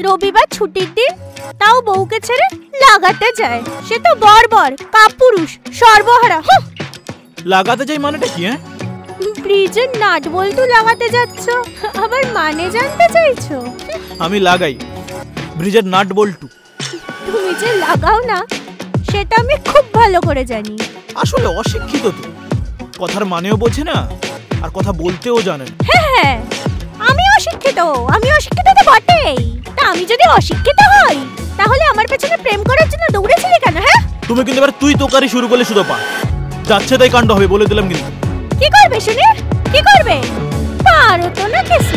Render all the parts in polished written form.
রবিবার ছুটির দিন, তাও বউকে ছেড়ে লাগাতে যায়। সে তো বর্বর, কাপুরুষ, সর্বহারা। লাগাতে যাই মানেটা কি? ব্রিজের নাট বল্টু লাগাতে যাচ্ছ, আবার মানে জানতে চাইছো? আমি লাগাই ব্রিজের নাট বল্টু। তুমি যে লাগাও না সেটা আমি খুব ভালো করে জানি। আসলে অশিক্ষিত তো, কথার মানেও বোঝে না আর কথা বলতেও জানে না। হ্যাঁ, আমি অশিক্ষিত তো বটেই। তা আমি যদি অশিক্ষিত হই তাহলে আমার পেছনে প্রেম করার জন্য দৌড়েছিলে কেন? হ্যাঁ, তুমি কিন্তু এবার তুই তোকারি শুরু করলে শুধু পা যাচ্ছে তাই কাণ্ড হবে, বলে দিলাম। কিন্তু কি করবে শুনি, কি করবে? পারো তো না কিছু।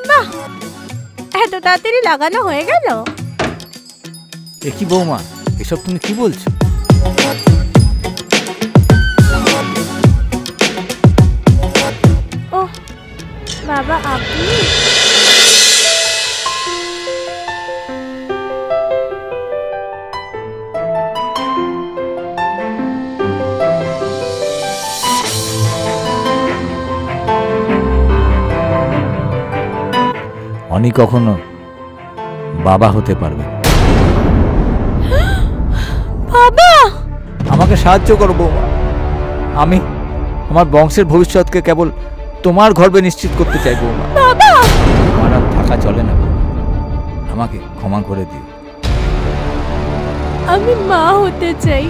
বাহ, এত তাড়াতাড়ি লাগানো হয়ে গেল। এ কি বৌমা, এসব তুমি কি বলছো? ও বাবা, আপনি? অনি কখনো বাবা হতে পারবে। বাবা, আমাকে সাহায্য করো বৌমা। আমি আমার বংশের ভবিষ্যৎকে কেবল তোমার গর্ভে নিশ্চিত করতে চাই বৌমা। বাবা, আমার আর থাকা চলে না বৌমা, আমাকে ক্ষমা করে দিও। আমি মা হতে চাই।